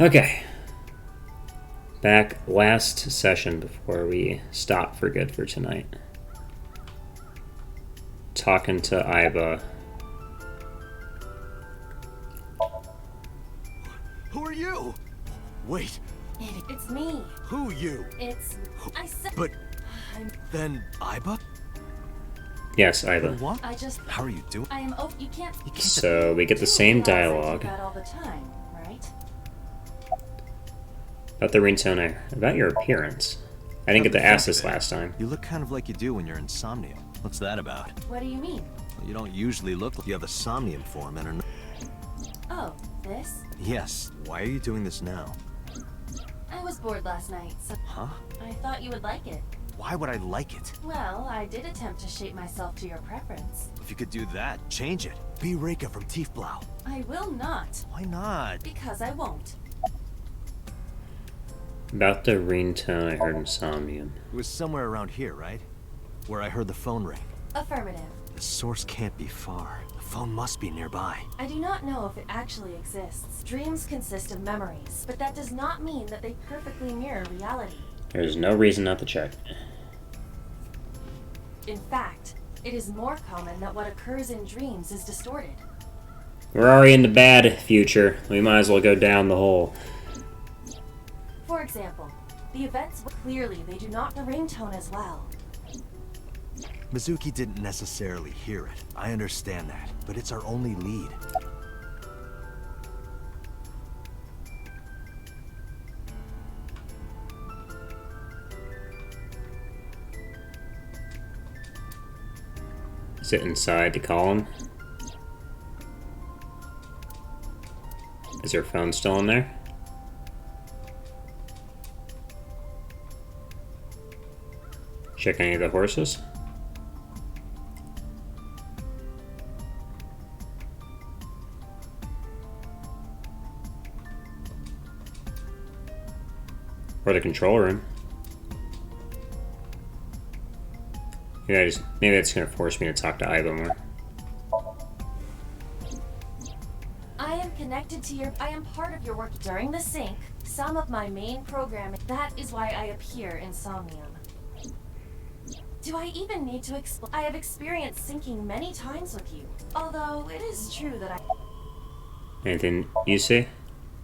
Okay. Back last session before we stop for good for tonight. Talking to Aiba. Who are you? Wait. It's me. Who you? It's... I said... But... Then Aiba? Yes, Aiba. What? I just... How are you doing? I am... Oh, you can't... So we get the same dialogue. That all the time, right? About the ringtone, about your appearance. I didn't get to ask this last time. You look kind of like you do when you're in Somnium. What's that about? What do you mean? Well, you don't usually look like you have a Somnium form and are... Oh, this? Yes. Why are you doing this now? I was bored last night, so... Huh? I thought you would like it. Why would I like it? Well, I did attempt to shape myself to your preference. If you could do that, change it. Be Reika from Tiefblau. I will not. Why not? Because I won't. About the ringtone I heard in Somnium. It was somewhere around here, right? Where I heard the phone ring. Affirmative. The source can't be far. The phone must be nearby. I do not know if it actually exists. Dreams consist of memories, but that does not mean that they perfectly mirror reality. There's no reason not to check. In fact, it is more common that what occurs in dreams is distorted. We're already in the bad future. We might as well go down the hole. For example, the events clearly they do not the ringtone as well. Mizuki didn't necessarily hear it. I understand that, but it's our only lead. Is it inside the column? Is your phone still in there? Check any of the horses? Or the control room? Maybe that's gonna force me to talk to Aiba more. I am connected to your... I am part of your work during the sync. Some of my main programming... That is why I appear in Somnium. Do I even need to explain? I have experienced syncing many times with you. Although, it is true that I... Anything you see?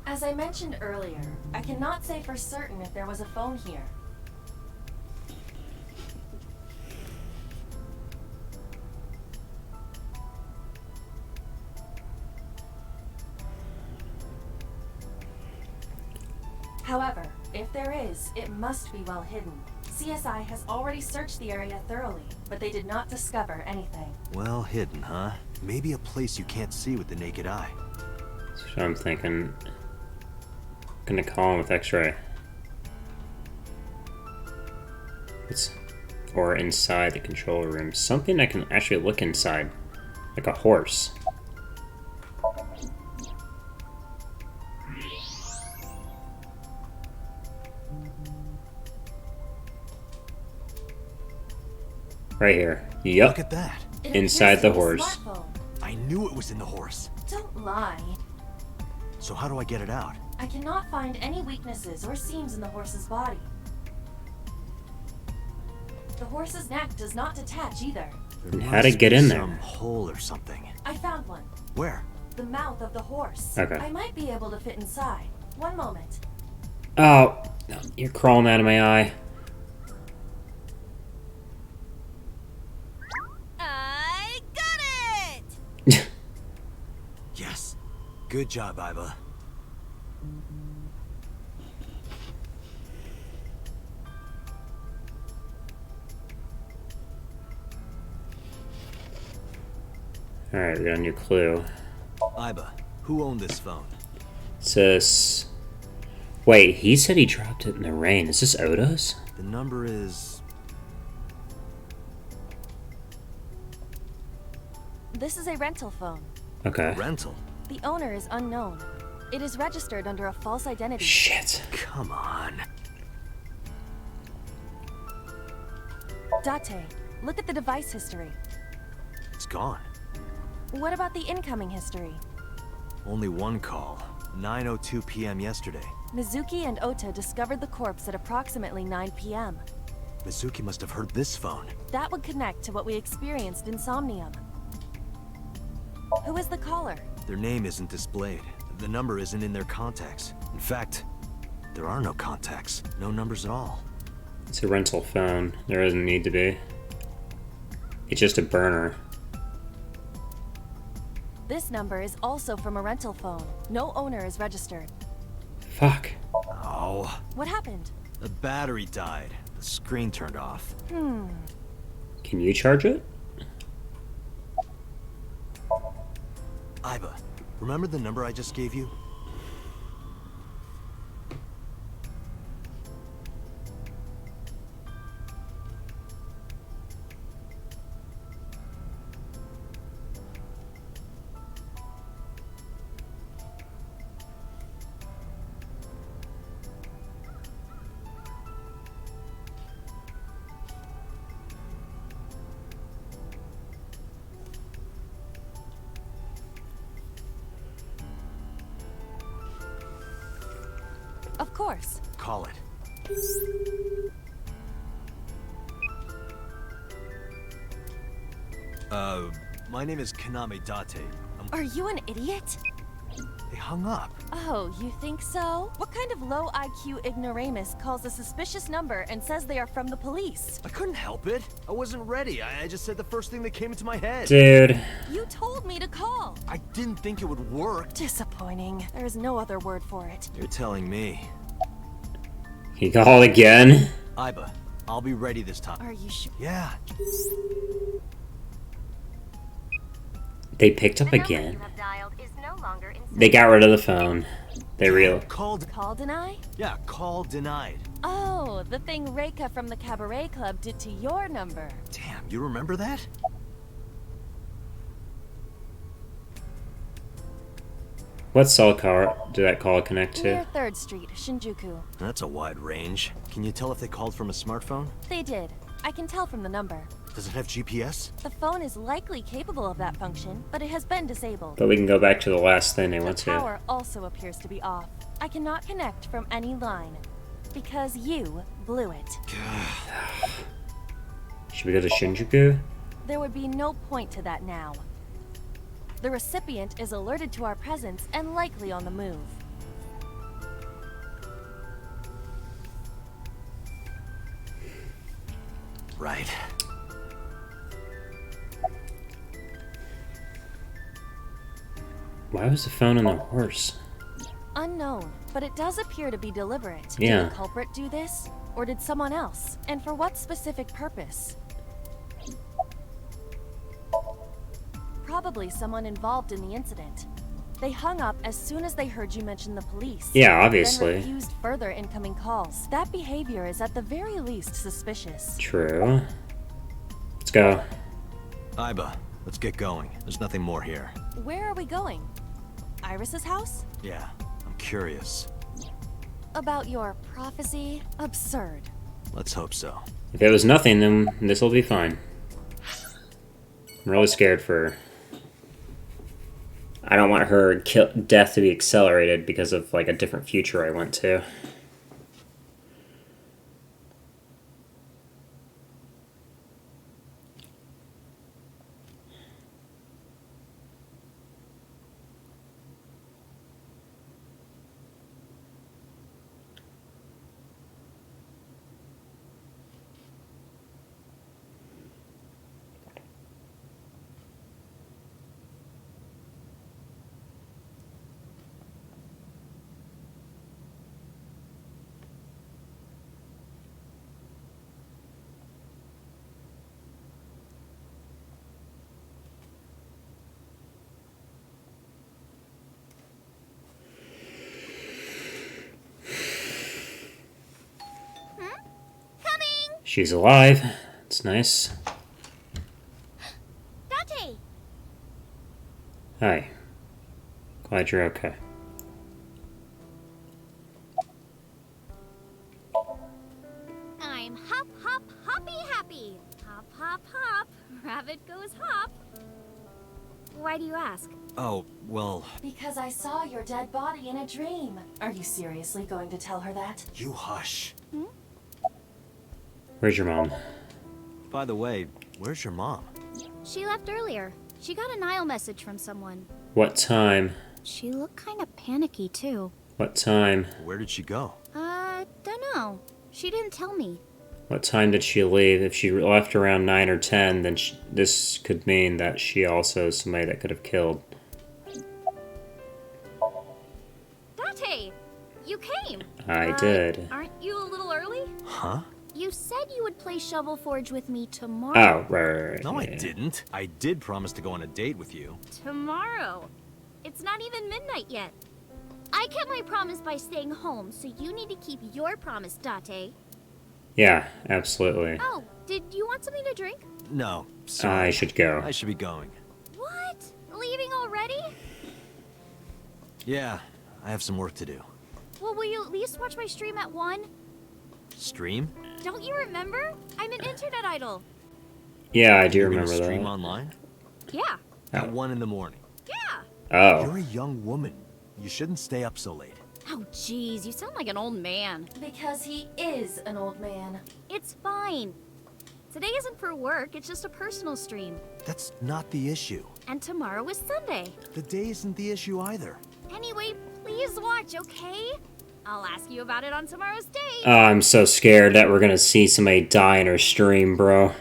As I mentioned earlier, I cannot say for certain if there was a phone here. However, if there is, it must be well hidden. CSI has already searched the area thoroughly, but they did not discover anything. Well hidden, huh? Maybe a place you can't see with the naked eye. So I'm thinking... Gonna call him with X-ray. Or inside the control room. Something I can actually look inside. Like a horse. Right here. Yup. Look at that. It Inside appears the to be a horse. smartphone. I knew it was in the horse. Don't lie. So how do I get it out? I cannot find any weaknesses or seams in the horse's body. The horse's neck does not detach either. And how to get in there? Some hole or something. I found one. Where? The mouth of the horse. Okay. I might be able to fit inside. One moment. Oh, you're crawling out of my eye. I got it! Yes. Good job, Aiba. Alright, we got a new clue. Aiba, who owned this phone? It says... Wait, he said he dropped it in the rain. Is this Oda's? The number is... This is a rental phone. Okay. rental. The owner is unknown. It is registered under a false identity. Shit. Come on. Date, look at the device history. It's gone. What about the incoming history? Only one call. 9:02 p.m. yesterday. Mizuki and Ota discovered the corpse at approximately 9 p.m. Mizuki must have heard this phone. That would connect to what we experienced in Somnium. Who is the caller? Their name isn't displayed. The number isn't in their contacts. In fact, there are no contacts. No numbers at all. It's a rental phone. There doesn't need to be. It's just a burner. This number is also from a rental phone. No owner is registered. Fuck. Oh. What happened? The battery died. The screen turned off. Can you charge it? Iba, remember the number I just gave you? Of course. Call it. My name is Kaname Date. Are you an idiot? They hung up. Oh, you think so? What kind of low IQ ignoramus calls a suspicious number and says they are from the police? I couldn't help it. I wasn't ready. I just said the first thing that came into my head. Dude. You told me to call. I didn't think it would work. Disappointing. There is no other word for it. You're telling me. Can you call it again? Iba, I'll be ready this time. Are you sure? Yeah. They picked up again. They got rid of the phone. They Call deny? Yeah, call denied. Oh, the thing Reika from the Cabaret Club did to your number. Damn, you remember that? What cell car did that call connect to? Near 3rd Street, Shinjuku. That's a wide range. Can you tell if they called from a smartphone? They did. I can tell from the number. Does it have GPS? The phone is likely capable of that function, but it has been disabled. But we can go back to the last thing they went The to. power also appears to be off. I cannot connect from any line. Because you blew it. Should we go to Shinjuku? There would be no point to that now. The recipient is alerted to our presence and likely on the move. Right. Why was the phone on the horse? Unknown, but it does appear to be deliberate. Yeah. Did the culprit do this? Or did someone else? And for what specific purpose? Probably someone involved in the incident. They hung up as soon as they heard you mention the police. Yeah, obviously. Then refused further incoming calls. That behavior is at the very least suspicious. True. Let's go. Iba, let's get going. There's nothing more here. Where are we going? Iris's house? Yeah, I'm curious. About your prophecy? Absurd. Let's hope so. If it was nothing, then this will be fine. I'm really scared for her. I don't want her death to be accelerated because of like a different future I went to. She's alive. It's nice. Date! Hi. Glad you're okay. I'm hop, hop, hoppy happy. Hop, hop, hop. Rabbit goes hop. Why Why do you ask? Oh, well, Because I saw your dead body in a dream. Are you seriously going to tell her that? you hush. Where's your mom? By the way, where's your mom? She left earlier. She got a Nile message from someone. What time? She looked kind of panicky, too. What time? Where did she go? Don't know. She didn't tell me. What time did she leave? If she left around 9 or 10, then this could mean that she also is somebody that could have killed. Date! You came! I did. Aren't you a little early? Huh? You said you would play Shovel Forge with me tomorrow. Oh, right. No, yeah. I didn't. I did promise to go on a date with you. Tomorrow. It's not even midnight yet. I kept my promise by staying home, so you need to keep your promise, Date. Yeah, absolutely. Oh, did you want something to drink? No, sorry. I should go. I should be going. What? Leaving already? Yeah, I have some work to do. Well, will you at least watch my stream at 1? Stream? Don't you remember? I'm an internet idol. Yeah, I do You're gonna remember stream that. online? Yeah. At 1 in the morning. Yeah. You're Oh. a young woman. You shouldn't stay up so late. Oh, jeez, you sound like an old man. Because he is an old man. It's fine. Today isn't for work, it's just a personal stream. That's not the issue. And tomorrow is Sunday. The day isn't the issue either. Anyway, please watch, okay? I'll ask you about it on tomorrow's date. Oh, I'm so scared that we're gonna see somebody die in her stream, bro.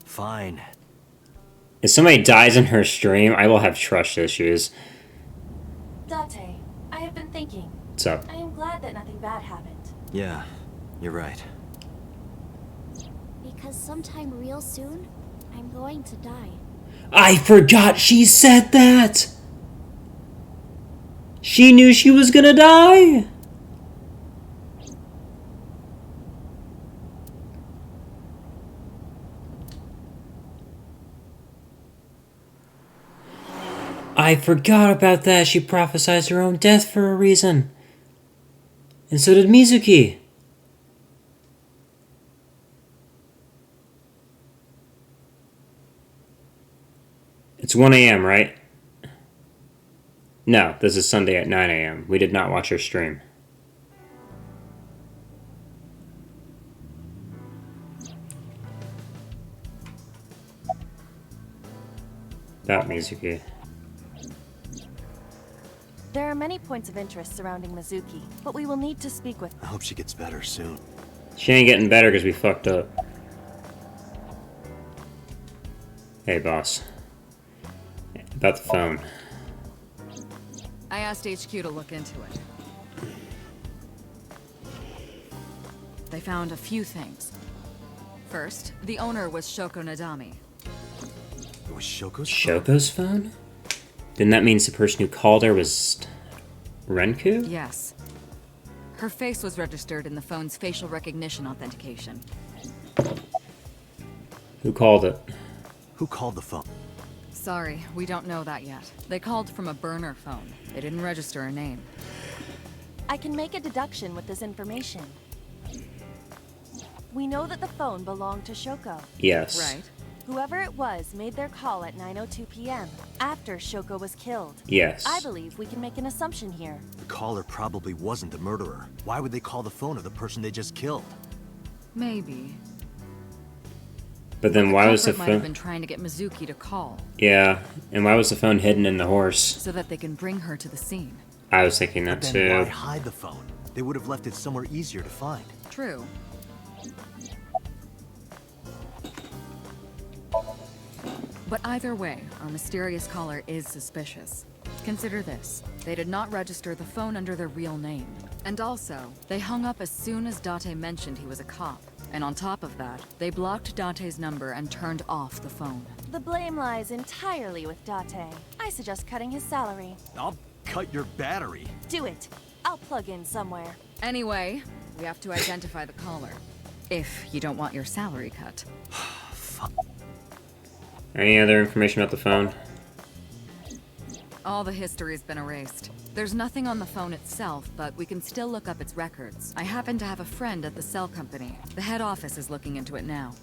Fine. If somebody dies in her stream, I will have trust issues. Date, I have been thinking. What's up? I am glad that nothing bad happened. Yeah, you're right. Because sometime real soon, I'm going to die. I forgot she said that! She knew she was gonna die! I forgot about that. She prophesied her own death for a reason. And so did Mizuki. It's 1 a.m., right? No, this is Sunday at 9 a.m. We did not watch her stream. That Mizuki. There are many points of interest surrounding Mizuki, but we will need to speak with. I hope she gets better soon. She ain't getting better because we fucked up. Hey, boss. About the phone. I asked HQ to look into it. They found a few things. First, the owner was Shoko Nadami. It was Shoko's Shoko's phone? Then that means the person who called her was Renku? Yes. Her face was registered in the phone's facial recognition authentication. Who called it? Who called the phone? Sorry, we don't know that yet. They called from a burner phone. They didn't register a name. I can make a deduction with this information. We know that the phone belonged to Shoko. Yes. Right. Whoever it was made their call at 9:02 p.m. after Shoko was killed. Yes. I believe we can make an assumption here. The caller probably wasn't the murderer. Why would they call the phone of the person they just killed? Maybe. But then why was the Culprit might have been phone... trying to get Mizuki to call, Yeah, and why was the phone hidden in the horse? so that they can bring her to the scene. I was thinking that But then why too. hide the phone? They would have left it somewhere easier to find. True. But either way, our mysterious caller is suspicious. Consider this. They did not register the phone under their real name. And also, they hung up as soon as Date mentioned he was a cop. And on top of that, they blocked Date's number and turned off the phone. The blame lies entirely with Date. I suggest cutting his salary. I'll cut your battery. Do it. I'll plug in somewhere. Anyway, we have to identify the caller. If you don't want your salary cut. Any other information about the phone? All the history's been erased. There's nothing on the phone itself, but we can still look up its records. I happen to have a friend at the cell company. The head office is looking into it now.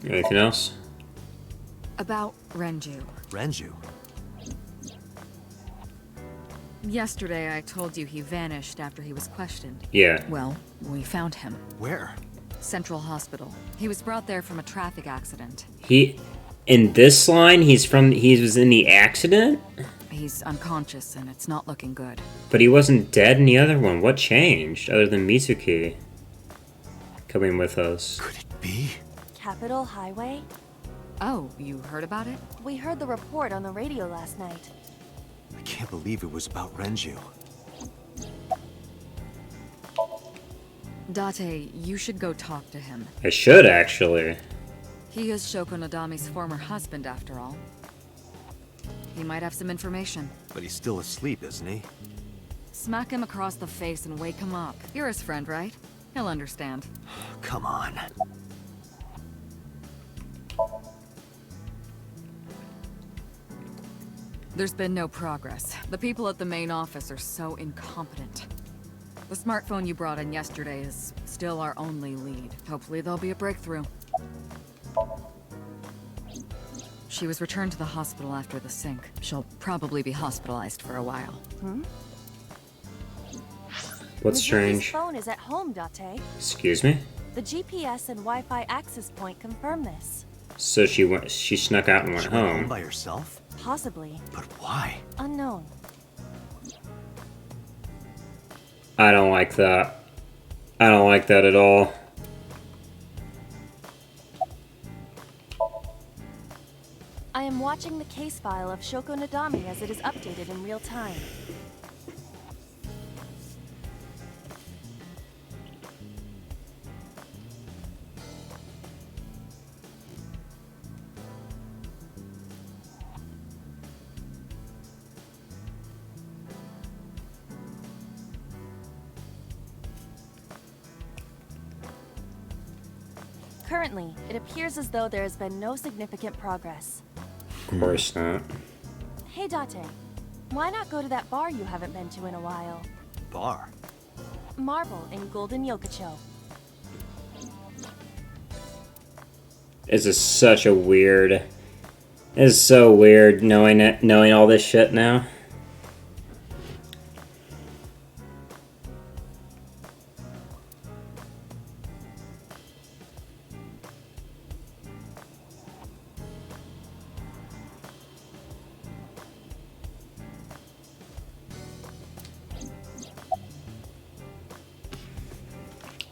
Anything else? About Renju. Renju? Yesterday I told you he vanished after he was questioned. Yeah. Well, we found him. Where? Central Hospital. He was brought there from a traffic accident. In this line, he was in the accident? He's unconscious and it's not looking good. But he wasn't dead in the other one. What changed, other than Mizuki coming with us? Could it be? Capitol Highway? Oh, you heard about it? We heard the report on the radio last night. I can't believe it was about Renju. Date, you should go talk to him. I should, actually. He is Shoko Nadami's former husband, after all. He might have some information. But he's still asleep, isn't he? Smack him across the face and wake him up. You're his friend, right? He'll understand. Come on. There's been no progress. The people at the main office are so incompetent. The smartphone you brought in yesterday is still our only lead. Hopefully there'll be a breakthrough. She was returned to the hospital after the sync. She'll probably be hospitalized for a while. What's Mizuki's strange? phone is at home, Date. Excuse me? The GPS and Wi-Fi access point confirm this. So she snuck out and went She went home home. by herself? Possibly. But why? Unknown. I don't like that. I don't like that at all. I am watching the case file of Shoko Nadami as it is updated in real time. Currently, it appears as though there has been no significant progress. Of course not. Hey Date, why not go to that bar you haven't been to in a while? Bar? Marble in Golden Yokocho. This is such a weird... It is so weird knowing all this shit now.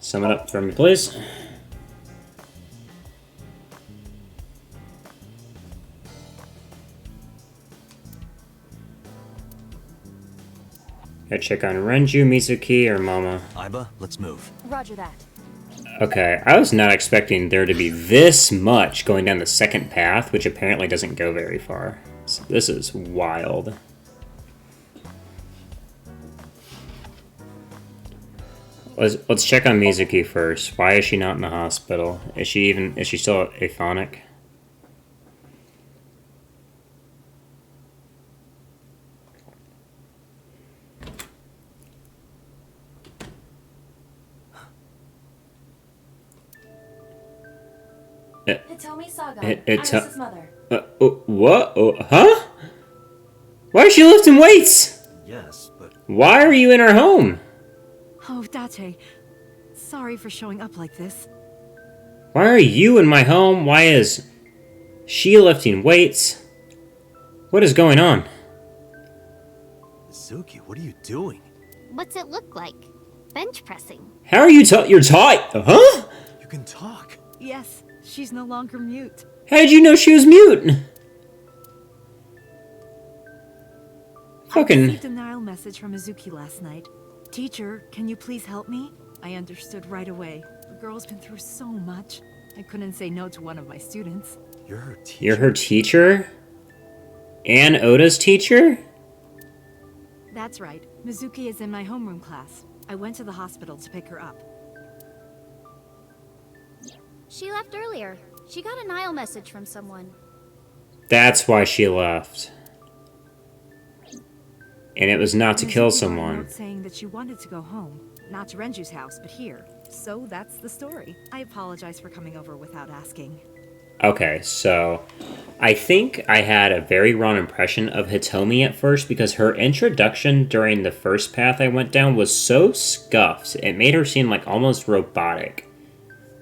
Sum it up for me, please. Gotta check on Renju, Mizuki, or Mama. Aiba, let's move. Roger that. Okay, I was not expecting there to be this much going down the second path, which apparently doesn't go very far. So this is wild. Let's check on Mizuki first. Why is she not in the hospital? Is she still aphonic? Hitomi Saga, Alice's mother. What? Huh? Why is she lifting weights? Yes, but... Why are you in her home? Oh, Date. Sorry for showing up like this. Why are you in my home? Why is she lifting weights? What is going on? Mizuki, what are you doing? What's it look like? Bench pressing. How are you you're tight? Huh? You can talk. Yes, she's no longer mute. How did you know she was mute? I Fucking... received a Nile message from Mizuki last night. Teacher, can you please help me? I understood right away. The girl's been through so much. I couldn't say no to one of my students. You're her teacher? You're her teacher? And Oda's teacher? That's right. Mizuki is in my homeroom class. I went to the hospital to pick her up. She left earlier. She got a Nile message from someone. That's why she left. And it was not to kill Mizuki got a someone. note saying that she wanted to go home. Not to Renju's house, but here. So that's the story. I apologize for coming over without asking. Okay, so I think I had a very wrong impression of Hitomi at first because her introduction during the first path I went down was so scuffed. It made her seem like almost robotic,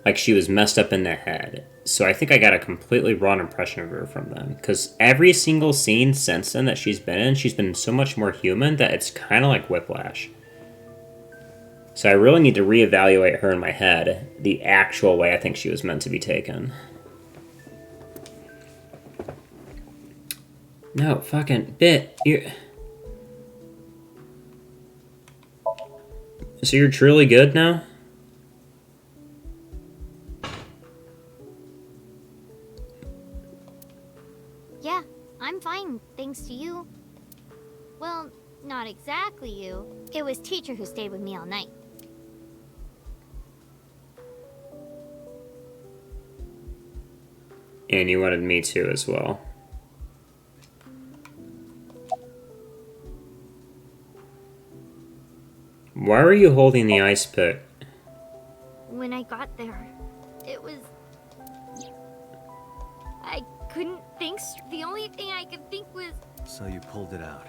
like she was messed up in the head. So I think I got a completely wrong impression of her from them because every single scene since then that she's been so much more human that it's kind of like Whiplash. So I really need to reevaluate her in my head the actual way I think she was meant to be taken. No, fucking bit. So you're truly good now? Yeah, I'm fine, thanks to you. Well, not exactly you. It was teacher who stayed with me all night. And you wanted me to as well. Why were you holding the ice pick? When I got there, it was... I couldn't think. The only thing I could think was... So you pulled it out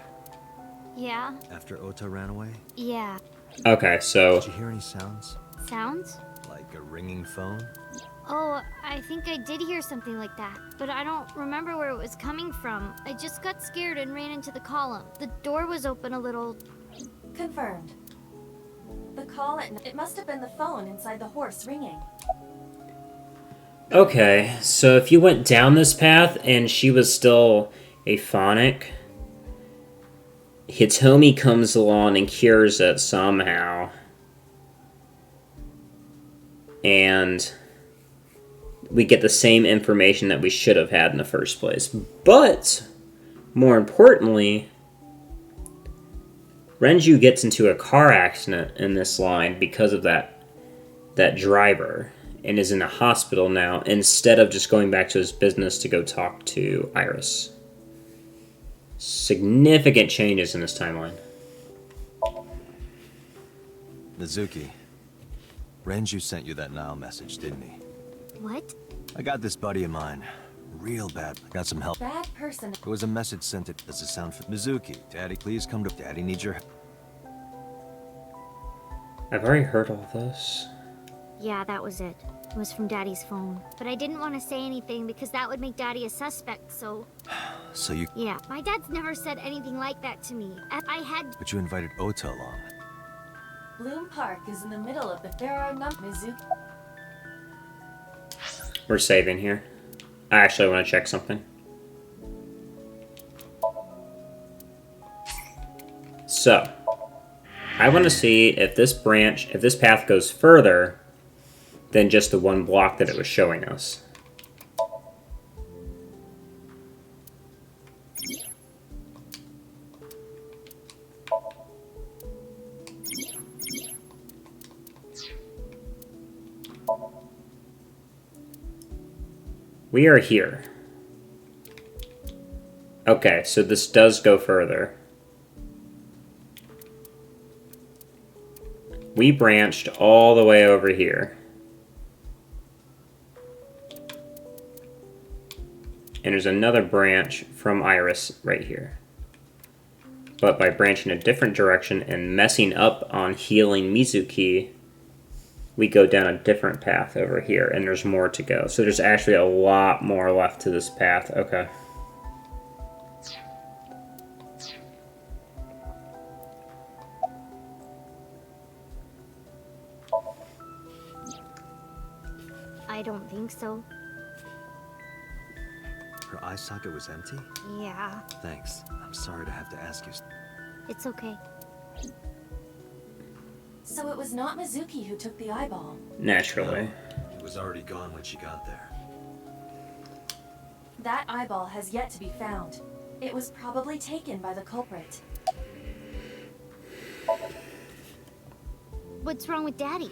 Yeah, after Ota ran away? yeah. Okay, so Did you hear any sounds? Sounds? Like a ringing phone? Oh, I think I did hear something like that, but I don't remember where it was coming from. I just got scared and ran into the column. The door was open a little... Confirmed. The call it must have been the phone inside the horse ringing. okay, so if you went down this path and she was still aphonic, Hitomi comes along and cures it somehow. And we get the same information that we should have had in the first place. But, more importantly, Renju gets into a car accident in this line because of that driver and is in a hospital now instead of just going back to his business to go talk to Iris. Significant changes in this timeline. Mizuki, Renju sent you that Nile message, didn't he? What? I got this buddy of mine. Real bad. I got some help. Bad person. It was a message sent it as a sound for Mizuki. Daddy, please come to... Daddy needs your help. I've already heard all this. Yeah, that was it. It was from Daddy's phone. But I didn't want to say anything because that would make Daddy a suspect, so... So you... Yeah, my dad's never said anything like that to me. I had... But you invited Ota along. Bloom Park is in the middle of the... There are no... Mizuki. We're saving here. I actually want to check something. So, I want to see if this path goes further than just the one block that it was showing us. We are here. Okay, so this does go further. We branched all the way over here. And there's another branch from Iris right here. But by branching a different direction and messing up on healing Mizuki, we go down a different path over here, and there's more to go. So there's actually a lot more left to this path. Okay. I don't think so. Her eye socket was empty? Yeah, Thanks. I'm sorry to have to ask you. it's okay. So it was not Mizuki who took the eyeball. Naturally. It was already gone when she got there. That eyeball has yet to be found. It was probably taken by the culprit. What's wrong with Daddy?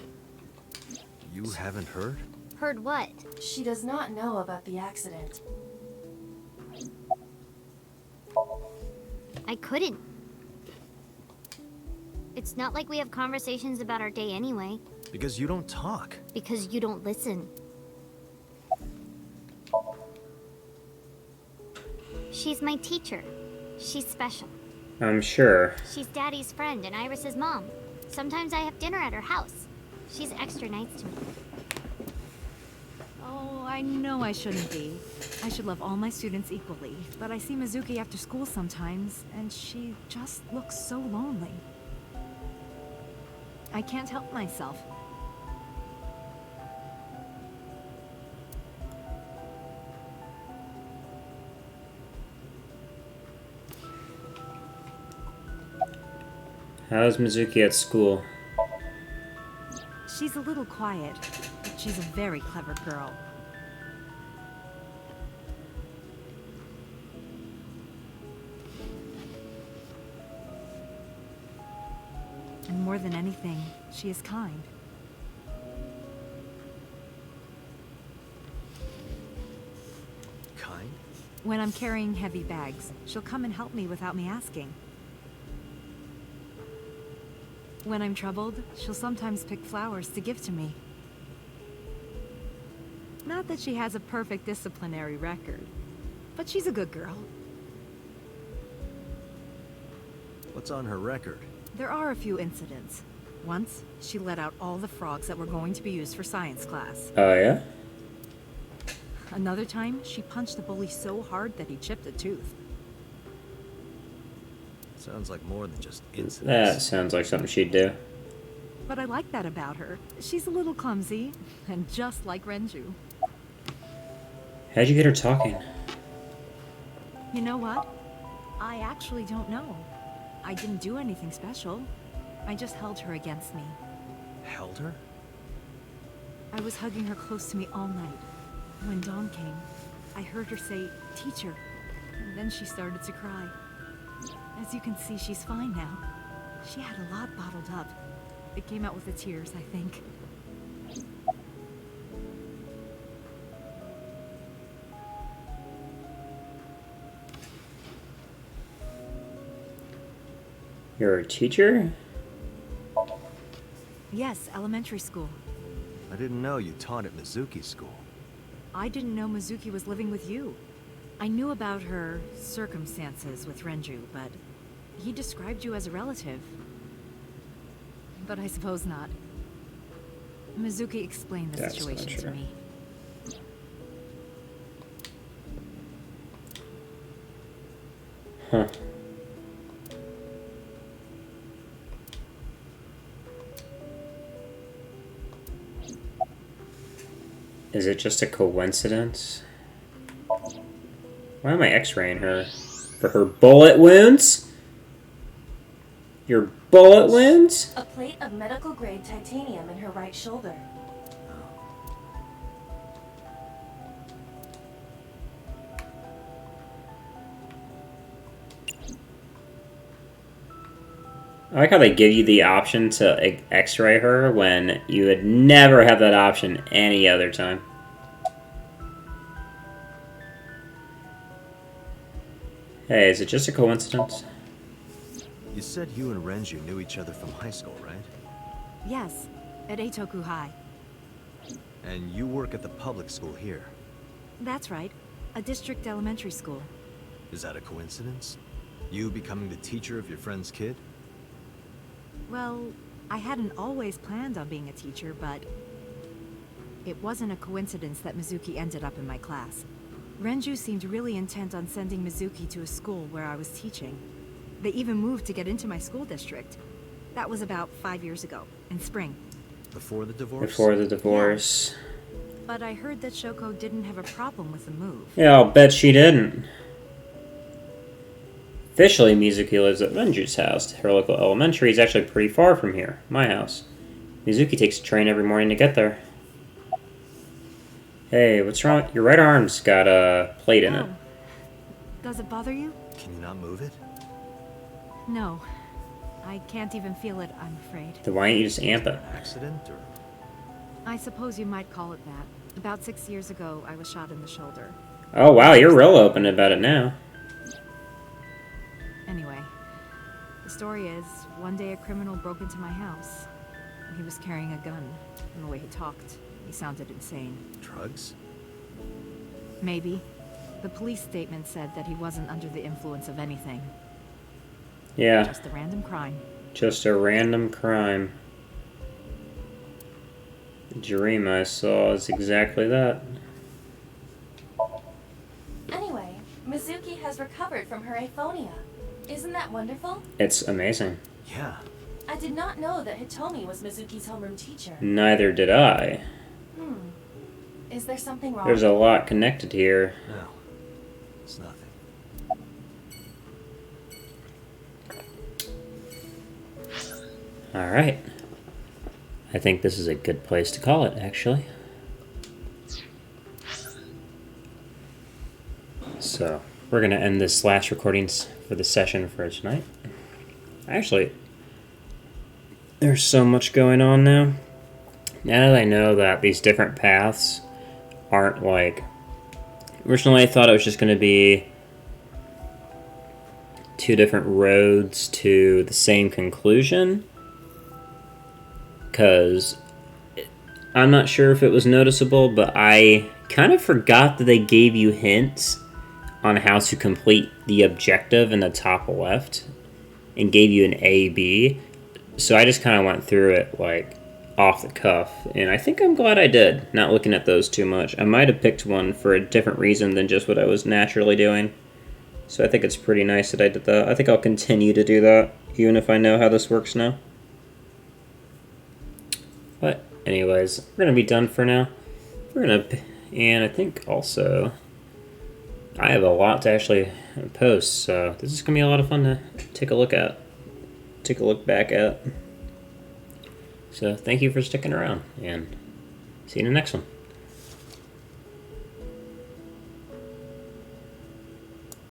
You haven't heard? Heard what? She does not know about the accident. I couldn't. It's not like we have conversations about our day anyway. Because you don't talk. Because you don't listen. She's my teacher. She's special. I'm sure. She's Daddy's friend and Iris's mom. Sometimes I have dinner at her house. She's extra nice to me. Oh, I know I shouldn't be. I should love all my students equally, but I see Mizuki after school sometimes, and she just looks so lonely. I can't help myself. How's Mizuki at school? She's a little quiet, but she's a very clever girl. And more than anything, she is kind. Kind? When I'm carrying heavy bags, she'll come and help me without me asking. When I'm troubled, she'll sometimes pick flowers to give to me. Not that she has a perfect disciplinary record, but she's a good girl. What's on her record? There are a few incidents. Once, she let out all the frogs that were going to be used for science class. Oh, yeah? Another time, she punched the bully so hard that he chipped a tooth. Sounds like more than just That incidents. sounds like something she'd do. But I like that about her. She's a little clumsy, and just like Renju. How'd you get her talking? You know what? I actually don't know. I didn't do anything special. I just held her against me. Held her? I was hugging her close to me all night. When dawn came, I heard her say, "Teacher," and then she started to cry. As you can see, she's fine now. She had a lot bottled up. It came out with the tears, I think. You're a teacher? Yes, elementary school. I didn't know you taught at Mizuki school. I didn't know Mizuki was living with you. I knew about her circumstances with Renju, but he described you as a relative. But I suppose not. Mizuki explained the That's situation not to true. me. Huh. Is it just a coincidence? Why am I x-raying her? For her bullet wounds? Your bullet wounds? A plate of medical grade titanium in her right shoulder. I like how they give you the option to x-ray her when you would never have that option any other time. Hey, is it just a coincidence? You said you and Renju knew each other from high school, right? Yes, at Eitoku High. And you work at the public school here. That's right, a district elementary school. Is that a coincidence? You becoming the teacher of your friend's kid? Well, I hadn't always planned on being a teacher, but it wasn't a coincidence that Mizuki ended up in my class. Renju seemed really intent on sending Mizuki to a school where I was teaching. They even moved to get into my school district. That was about 5 years ago, in spring. Before the divorce? Before the divorce. But I heard that Shoko didn't have a problem with the move. Yeah, I'll bet she didn't. Officially, Mizuki lives at Renju's house. Her local elementary is actually pretty far from here, my house. Mizuki takes a train every morning to get there. Hey, what's wrong? Your right arm's got a plate in it. Oh. Does it bother you? Can you not move it? No. I can't even feel it, I'm afraid. Then why don't you just amp it? Accident or? I suppose you might call it that. About 6 years ago, I was shot in the shoulder. Oh wow, you're real open about it now. Anyway, the story is, one day a criminal broke into my house. He was carrying a gun, and the way he talked, he sounded insane. Drugs? Maybe. The police statement said that he wasn't under the influence of anything. Yeah, Just a random crime. just a random crime. The dream I saw is exactly that. Anyway, Mizuki has recovered from her aphonia. Isn't that wonderful? It's amazing. Yeah. I did not know that Hitomi was Mizuki's homeroom teacher. Neither did I. Is there something wrong? There's a lot connected here. No. It's nothing. Alright. I think this is a good place to call it, actually. So, we're going to end this last recordings for the session for tonight. Actually, there's so much going on now. Now that I know that these different paths aren't like... Originally I thought it was just going to be 2 different roads to the same conclusion. Because I'm not sure if it was noticeable, but I kind of forgot that they gave you hints on how to complete the objective in the top left and gave you an A, B. So I just kind of went through it like off the cuff, and I think I'm glad I did, not looking at those too much. I might have picked one for a different reason than just what I was naturally doing. So I think it's pretty nice that I did that. I think I'll continue to do that, even if I know how this works now. But anyways, we're going to be done for now. And I think also I have a lot to actually post, so this is going to be a lot of fun to take a look back at. So thank you for sticking around, and see you in the next one.